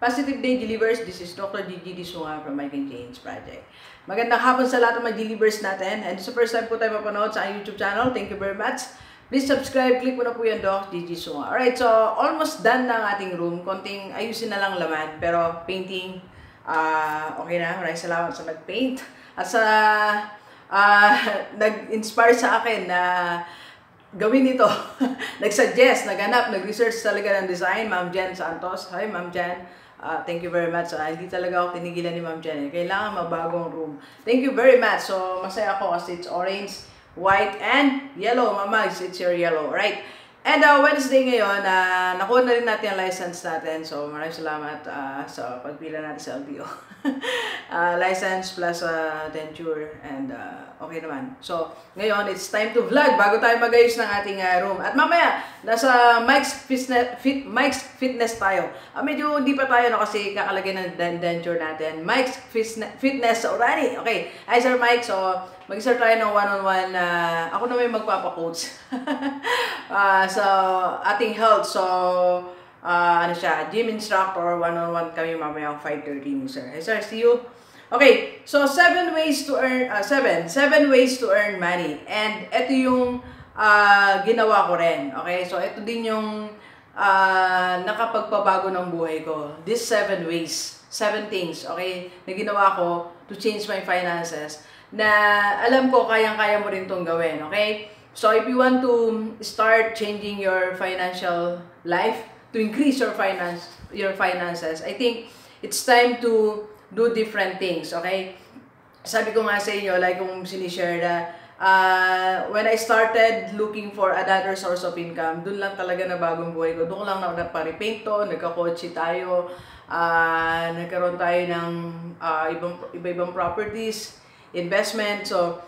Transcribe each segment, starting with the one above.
Positive Day Delivers. This is Dr. Gigi Disunga from My Can Change Project. Magandang hapon sa lahat ng mga delivers natin. And sa first time po tayo mapanood sa YouTube channel, thank you very much. Please subscribe, click mo na po yan, Doc Gigi Disunga. Alright, so almost done na ang ating room. Konting ayusin na lang laman, pero painting, okay na. Maraming salamat sa nag-paint. At sa nag-inspire sa akin na gawin ito. Nag-suggest, naghanap, nag-research talaga ng design, Ma'am Jen Santos. Hi, Ma'am Jen. Thank you very much. Hindi talaga ako tinigilan ni Ma'am Jen. Kailangan mabagong room. Thank you very much. So, masaya ako kasi it's orange, white, and yellow. Mama, it's your yellow, right? And Wednesday ngayon, nakuha na rin natin ang license natin. So, maraming salamat sa pagpila natin sa LTO. License plus denture and okay naman. So, ngayon, it's time to vlog bago tayo mag-ayos ng ating room. At mamaya, nasa Mike's Fitness tayo. Medyo hindi pa tayo kasi kakalagay ng denture natin. Mike's Fitness sa Orani. Okay. Hi, Sir Mike. So, mag-start tayo ng one-on-one. Ako na may magpapa-coach. So, ating health. So, ano siya, gym instructor, one-on-one kami mamaya 5:30 ni Sir. Hey, Sir, see you. Okay, so 7 ways to earn money. And ito yung ginawa ko rin. Okay, so ito din yung nakapagpabago ng buhay ko. These 7 ways, 7 things, okay, na ginawa ko to change my finances. Na alam ko kayang-kaya mo rin itong gawin, okay? So if you want to start changing your financial life, to increase your finances, I think it's time to do different things, okay? Sabi ko nga sa inyo, like kung sinishare na, when I started looking for another source of income, dun lang talaga na bagong buhay ko. Doon lang na nagpa-repaint to, nagka-kotse tayo, nagkaroon tayo ng iba-ibang properties, investment. So,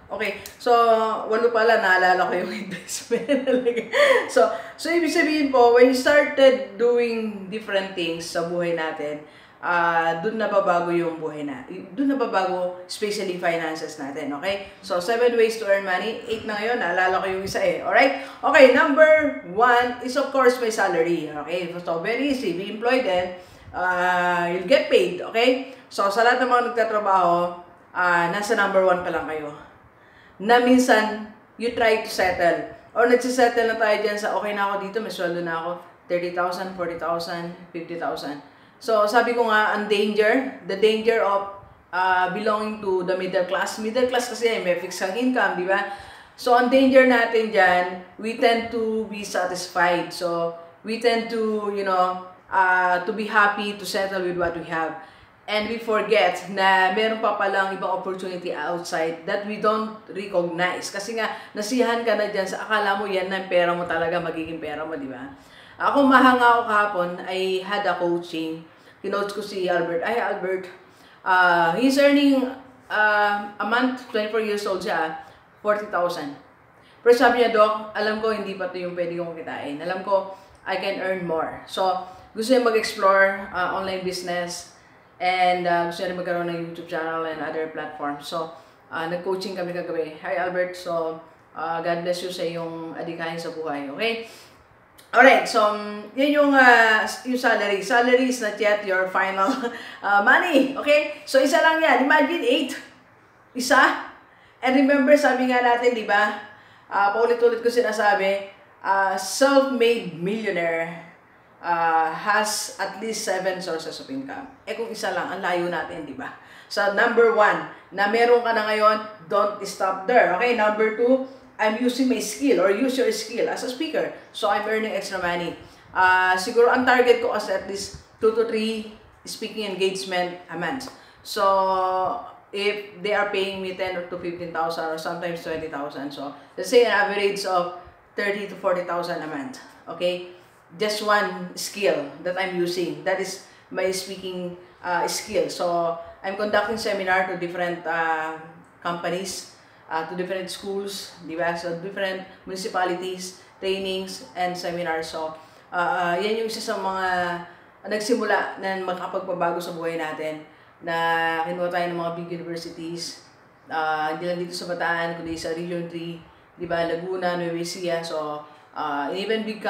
okay. So, walo pala, naalala ko yung investment. so, ibig sabihin po, when you started doing different things sa buhay natin, dun na babago yung buhay na. Dun na babago, especially finances natin, okay? So, 7 ways to earn money. 8 na ngayon, naalala ko yung isa eh. Alright? Okay, number 1 is of course my salary. Okay? So, very easy. Be employed then, you'll get paid. Okay? So, sa lahat ng mga nagtatrabaho, nasa number 1 pa lang kayo. Na minsan, you try to settle. Or nagsisettle na tayo dyan sa, okay na ako dito, may sweldo na ako, 30,000, 40,000, 50,000. So, sabi ko nga, the danger of belonging to the middle class. Middle class kasi may fixed ang income, di ba? So, ang danger natin dyan, we tend to be satisfied. So, we tend to, to be happy to settle with what we have. And we forget na meron pa palang ibang opportunity outside that we don't recognize. Kasi nga, nasihan ka na dyan sa akala mo yan na pera mo talaga, magiging pera mo, di ba? Ako mahanga ako kahapon, I had a coaching. Kinoach ko si Albert. Ay, Albert, he's earning a month, 24 years old siya, 40,000. Pero sabi niya, Doc, alam ko hindi pa ito yung pwede kong kitain. Alam ko, I can earn more. So, gusto niya mag-explore online business. And gusto niya magkaroon ng YouTube channel and other platforms. So, nag-coaching kami kagabi. Hi, Albert. So, God bless you sa iyong adikain sa buhay. Okay? Alright, so, yan yung salary. Salary is not yet your final money. Okay? So, isa lang yan. Imagine 8. Isa. And remember, sabi nga natin, di ba? Paulit-ulit ko sinasabi, self-made millionaire has at least 7 sources of income. Kung isa lang, ang layo natin, di ba? So, number 1, na meron ka na ngayon, don't stop there. Okay? Number 2, I'm using my skill or use your skill as a speaker. So, I'm earning extra money. Siguro, ang target ko is at least 2 to 3 speaking engagement a month. So, if they are paying me 10 to 15,000 or sometimes 20,000. So, let's say an average of 30 to 40,000 a month. Okay? Just one skill that I'm using. That is my speaking skill. So, I'm conducting seminar to different companies, to different schools, di ba? So, different municipalities, trainings, and seminars. So, yan yung isa sa mga nagsimula na makapagpabago sa buhay natin, na kinuha tayo ng mga big universities, hindi lang dito sa Bataan, kundi sa Region 3, di ba? Laguna, Nueva Ecija. So, even big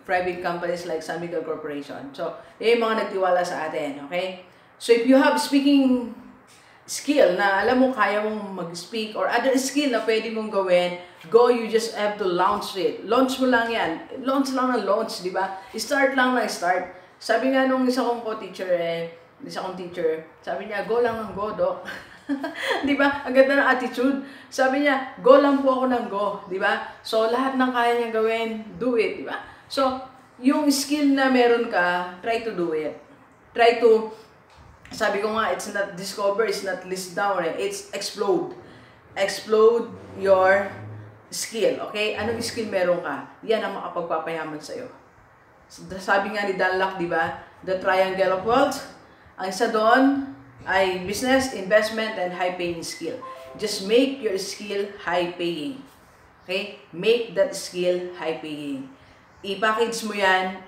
private companies like San Miguel Corporation. So, yung mga nagtiwala sa atin, okay? So, if you have speaking skill na alam mo kaya mong mag-speak or other skill na pwede mong gawin, go, you just have to launch it. Launch mo lang yan. Launch lang ng launch, di ba? Start lang na start. Sabi nga nung isa kong teacher, sabi niya, go lang ng go, Doc. Di ba? Ang ganda ng attitude. Sabi niya, go lang po ako ng go, di ba? So, lahat ng kaya niya gawin, do it, di ba? So, yung skill na meron ka, try to do it. Try to, sabi ko nga, it's not discover, it's not list down, it's explode. Explode your skill, okay? Anong skill meron ka? Yan ang makapagpapayaman sa'yo. Sabi nga ni Dan Lok, di ba? The triangle of wealth. Ang isa doon ay business, investment, and high-paying skill. Just make your skill high-paying. Okay? Make that skill high-paying. I-package mo yan,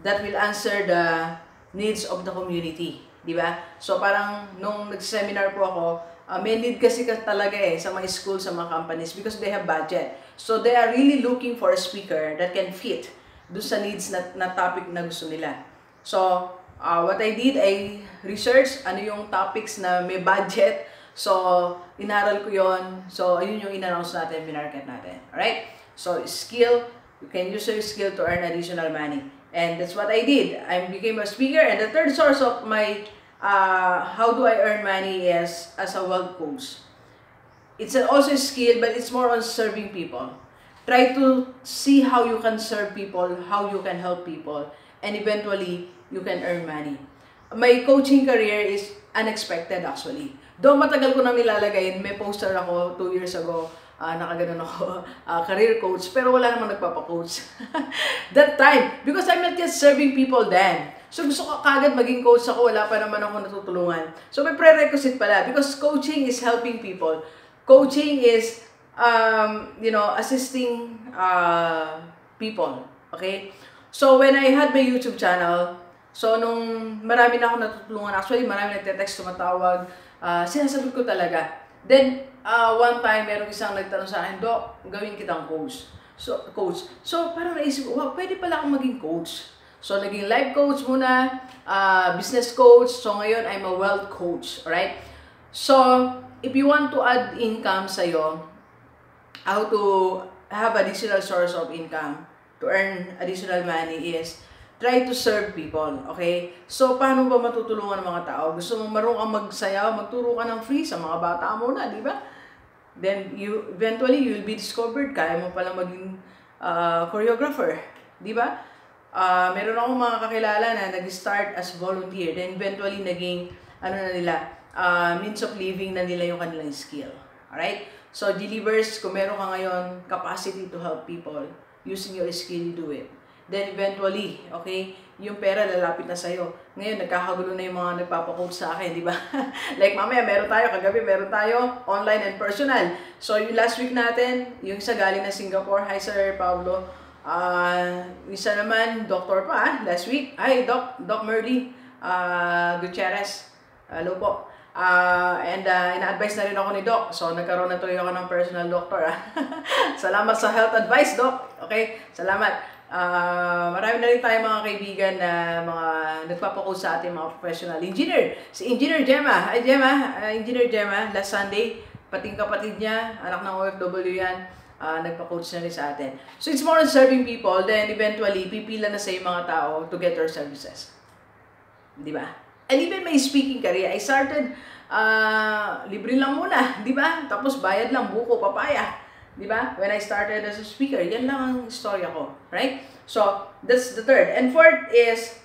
that will answer the needs of the community. Di ba? So parang nung nag-seminar po ako, may need kasi talaga sa mga school, sa mga companies because they have budget. So they are really looking for a speaker that can fit doon sa needs na topic na gusto nila. So, what I did, I research ano yung topics na may budget. So, inaral ko yon. So, ayun yung in-announce natin, minarket natin. Alright? So, skill, you can use your skill to earn additional money. And that's what I did. I became a speaker. And the third source of my how do I earn money is as a wealth coach. It's also a skill, but it's more on serving people. Try to see how you can serve people, how you can help people, and eventually, you can earn money. My coaching career is unexpected actually. Though matagal ko nang nilalagay, may poster ako 2 years ago, nakaganon ako, career coach, pero wala namang nagpapa-coach. That time, because I'm not just serving people then. So gusto ko kagad maging coach ako, wala pa naman ako natutulungan. So may prerequisite pala, because coaching is helping people. Coaching is assisting people. Okay? So, when I had my YouTube channel, so, nung marami na ako natutulungan, actually, marami nagte-text, tumatawag, sinasagot ko talaga. Then, one time, merong isang nagtanong sa akin, Doc, gawin kitang coach. So, parang naisip ko, wow, pwede pala akong maging coach. So, naging life coach muna, business coach. So, ngayon, I'm a wealth coach. Alright? So, if you want to add income sa'yo, how to have additional source of income to earn additional money is try to serve people, okay? So, paano ba matutulungan ng mga tao? Gusto mong marunong magsayaw, magturo ka ng free sa mga bata mo na, di ba? Then, eventually, you will be discovered. Kaya mo pala maging choreographer, di ba? Meron akong mga kakilala na nag-start as volunteer. Then, eventually, naging, means of living na nila yung kanilang skill. Alright? So, delivers, kung meron ka ngayon capacity to help people, using your skill, you do it. Then, eventually, okay, yung pera lalapit na sa'yo. Ngayon, nagkakagulo na yung mga nagpapakoach sa akin, di ba? Like, mamaya, meron tayo, kagabi, meron tayo, online and personal. So, yung last week natin, yung isa galing na Singapore. Hi, Sir Pablo. Isa naman, doctor pa, last week. Hi, Doc Merly Gutierrez. Hello po. Ina-advise na rin ako ni Doc. So, nagkaroon na tuloy ako ng personal doctor. Salamat sa health advice, Doc. Okay? Salamat. Marami na rin tayo mga kaibigan na mga nagpapakoach sa ating mga professional engineer. Si Engineer Gemma. Hi, Gemma. Engineer Gemma, last Sunday, pating kapatid niya, anak ng OFW yan, nagpa-coach na rin sa atin. So, it's more on serving people. Then, eventually, pipila na sa yung mga tao to get your services. Di ba? And even my speaking career, I started, libre lang muna, di ba? Tapos bayad lang, buko, papaya. Di ba? When I started as a speaker, yan lang ang story ko. Right? So, that's the third. And fourth is,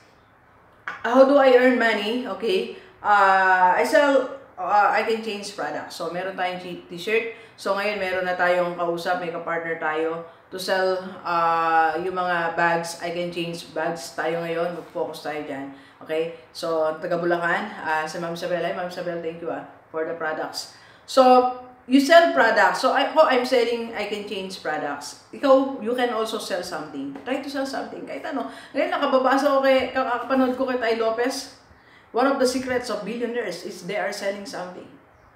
how do I earn money? Okay. I can change products. So, meron tayong t-shirt. So, ngayon, meron na tayong kausap, may ka-partner tayo to sell yung mga bags. I can change bags tayo ngayon. Mag-focus tayo dyan. Okay? So, taga Bulacan, sa Ma'am Isabel. Ma'am Isabel, thank you for the products. So, you sell products. So, I'm selling, I can change products. Ikaw, you can also sell something. Try to sell something. Kahit ano. Ngayon, nakababasa ko kakapanood ko kay Tay Lopez. One of the secrets of billionaires is they are selling something.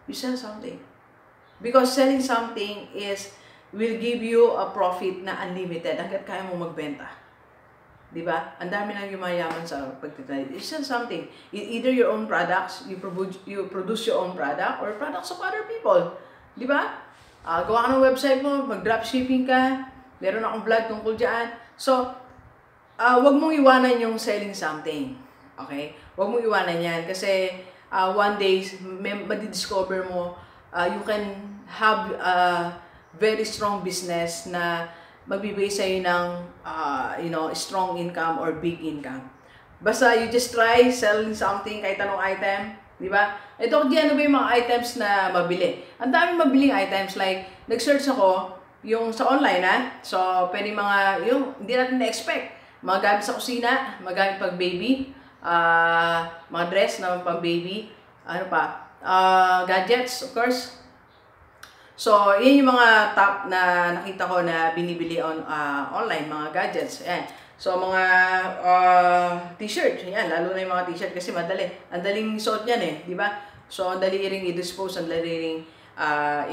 You sell something. Because selling something is will give you a profit na unlimited hanggat kaya mo magbenta. Diba? Ang dami nang yumayaman sa pagtitrade. It's just something. Either your own products, you produce your own product, or products of other people. Diba? Gawa ka ng website mo, mag-dropshipping ka, meron akong vlog tungkol dyan. So, wag mong iwanan yung selling something. Okay? Wag mong iwanan yan. Kasi, one day, madidiscover mo, you can have a very strong business na magbibigay sa'yo ng, strong income or big income. Basta you just try selling something, kahit anong item, di ba? Ito, ano ba yung mga items na mabili? Ang daming mabiling items, like, nag-search ako, yung sa online, So, pwede hindi natin na-expect. Mga gamit sa kusina, mga gamit pag baby, mga dress na pang baby, gadgets, of course. So, yun yung mga top na nakita ko na binibili online, mga gadgets. Ayan. So, mga t-shirt. Ayan, lalo na yung mga t-shirt kasi madali. Ang daling suot yan di ba? So, ang dali ring i-dispose, ang dali ring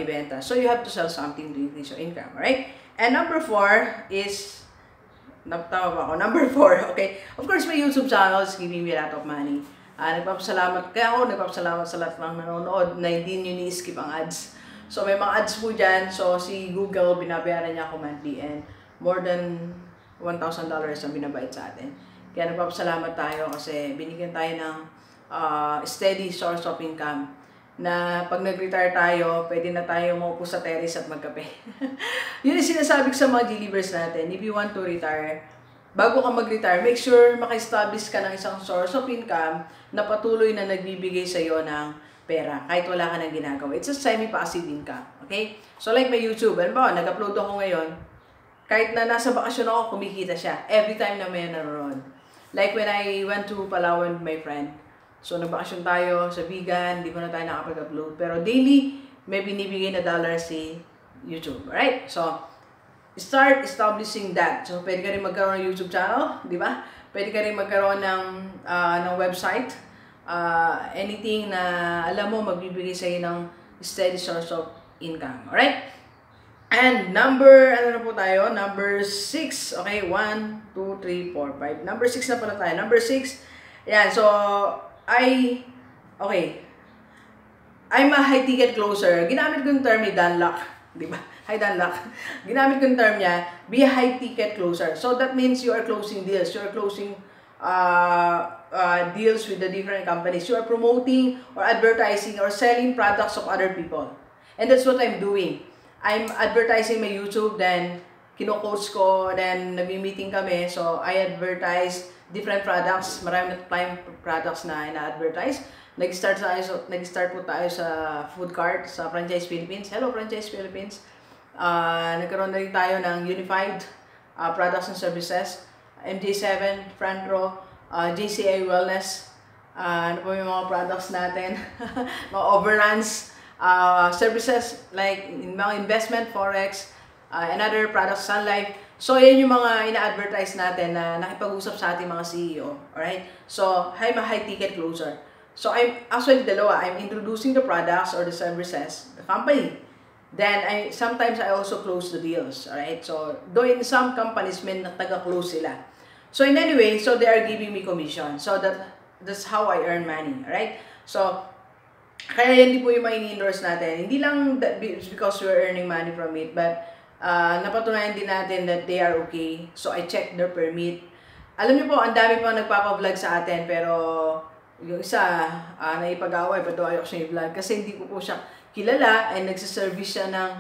ibenta. So, you have to sell something to increase your income, right? And number 4 is, tama ba ako? Number 4, okay? Of course, my YouTube channel is giving me a lot of money. Nagpapasalamat sa lahat ng nanonood na hindi nyo ni-skip ang ads. So, may mga ads po dyan. So, si Google, binabayaran niya ako monthly and more than $1,000 ang binabayad sa atin. Kaya nagpapasalamat tayo kasi binigyan tayo ng steady source of income na pag nag-retire tayo, pwede na tayo maupo sa terrace at magkape. Yun yung sinasabi ko sa mga delivers natin. If you want to retire, bago ka mag-retire, make sure maka-establish ka ng isang source of income na patuloy na nagbibigay sa iyo ng pera, kahit wala ka nang ginagawa. It's a semi-passive income. Okay? So, like my YouTube, nag-upload ako ngayon, kahit na nasa bakasyon ako, kumikita siya. Every time na may nanonood. Like when I went to Palawan with my friend. So, nagbakasyon tayo sa Vigan, hindi ko na tayo nakapag-upload. Pero daily, may binibigay na dollar si YouTube. Alright? So, start establishing that. So, pwede ka rin magkaroon ng YouTube channel, di ba? Pwede ka rin magkaroon ng website. Anything na alam mo magbibigay sa iyo ng steady source of income. Alright? And number 6. Okay, 1, 2, 3, 4, 5. Number 6 na pala tayo. Number 6. Yan, so, I'm a high ticket closer. Ginamit ko yung term ni Dan Lok. Di ba? Hi Dan Lok. Ginamit ko yung term niya, be a high ticket closer. So, that means you are closing deals. You are closing deals with the different companies. You are promoting or advertising or selling products of other people. And that's what I'm doing. I'm advertising my YouTube, then kino-coach ko, then nag-meeting kami. So, I advertise different products. Marami na tayong products na ina-advertise. Nag-start po tayo sa food cart sa Franchise Philippines. Hello, Franchise Philippines. Nagkaroon na rin tayo ng unified products and services. MJ7, Front Row, JCI Wellness, ano po yung mga products natin, mga overruns, services like mga investment, forex, and other products, Sun Life. So, yan yung mga ina-advertise natin na nakipag-usap sa ating mga CEO. Alright? So, I'm a high-ticket closer. So, I'm actually dalawa. I'm introducing the products or the services, the company. Then, sometimes I also close the deals. Alright? So, though in some companies, may taga-close sila. So, in any way, so they are giving me commission. So, that's how I earn money. Alright? So, kaya yan din po yung mga ini-endorse natin. Hindi lang because we're earning money from it, but napatunayan din natin that they are okay. So, I checked their permit. Alam niyo po, ang dami po nagpapa-vlog sa atin, pero yung isa, naipag-away, pero ayaw ko siya i-vlog kasi hindi ko po siya kilala and nagsiservice siya ng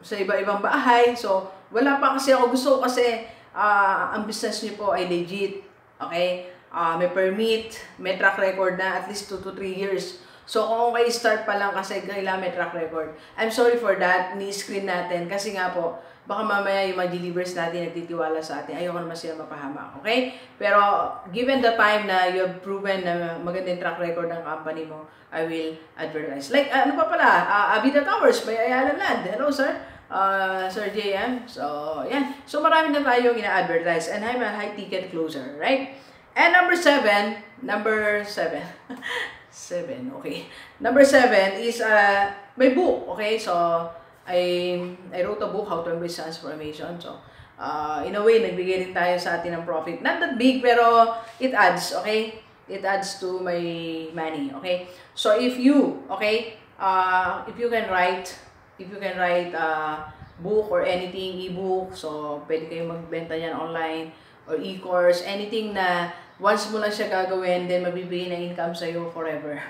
sa iba-ibang bahay. So, wala pa kasi ako. Gusto ko kasi ang business niyo po ay legit. Okay? May permit, may track record na at least 2 to 3 years. So, kung okay, start pa lang kasi kailangan may track record. I'm sorry for that, ni-screen natin. Kasi nga po, baka mamaya yung mga delivers natin nagtitiwala sa atin. Ayoko naman sila mapahamak, okay? Pero, given the time na you have proven na magandang track record ng company mo, I will advertise. Like, ano pa pala? Avida Towers, may Ayala Land. Hello, sir. Sir JM. So, yan. So, marami na tayong ina-advertise. And I'm a high-ticket closer, right? And number 7, 7, okay. Number 7 is my book, okay? So, I wrote a book, How to Embrace Transformation. So, in a way, nagbigay rin tayo sa atin ng profit. Not that big, pero it adds, okay? It adds to my money, okay? So, if you, okay, if you can write book or anything, e-book, so pwede kayong magbenta niyan online or e-course, anything na once mo lang siya gagawin, then mabibigay na income sa'yo forever.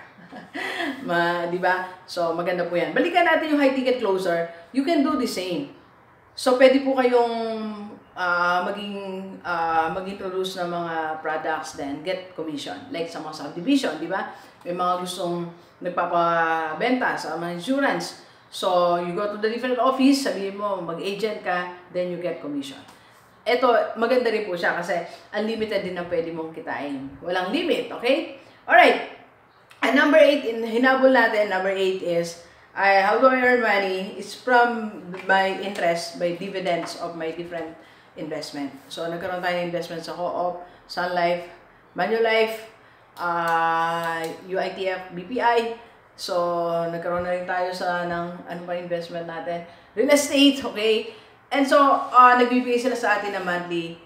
Di ba? So, maganda po yan. Balikan natin yung high ticket closer. You can do the same. So, pwede po kayong mag-introduce ng mga products, then get commission. Like sa mga subdivision, di ba? May mga gustong nagpapabenta sa mga insurance. So, you go to the different office, sabihin mo, mag-agent ka, then you get commission. Ito, maganda rin po siya kasi unlimited din ang pwede mong kitain. Walang limit, okay? Alright. And number 8, hinabol natin, number 8 is, how do I earn money? It's from my interest, by dividends of my different investment. So, nagkaroon tayo ng investment sa Co-op, Sun Life, Manulife, UITF, BPI. So, nagkaroon na rin tayo ng ano pa investment natin? Real estate, okay? And so, nagbibigay sila sa atin ng monthly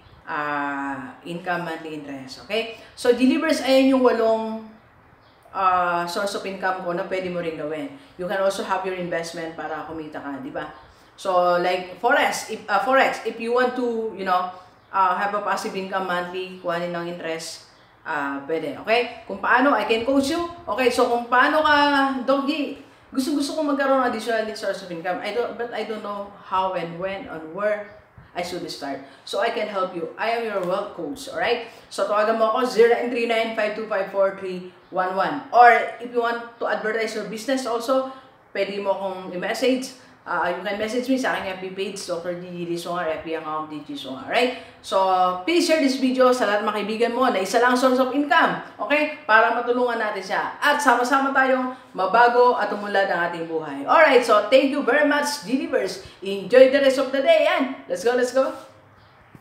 income, monthly interest, okay? So, delivers, ayan yung 8 source of income ko na pwede mo rin gawin. You can also have your investment para kumita ka, di ba? So, like Forex, if you want to, have a passive income monthly, kuhanin ng interest, pwede, okay? Kung paano, I can coach you. Okay, so kung paano ka, Doggy, gusto ko magkaroon ng additional source of income. But I don't know how and when and where I should start. So I can help you. I am your wealth coach, alright? So tawagan mo ako 0939-525-4311. Or if you want to advertise your business also, pwede mo akong i-message. You can message me sa aking FB page, Dr. Gigi Songar, FB account Gigi Songar, right? So, please share this video sa lahat ng mga kaibigan mo na isa lang source of income, okay? Para matulungan natin siya. At sama-sama tayong mabago at umunlad ang ating buhay. Alright, so thank you very much, Gilivers. Enjoy the rest of the day, and let's go, let's go!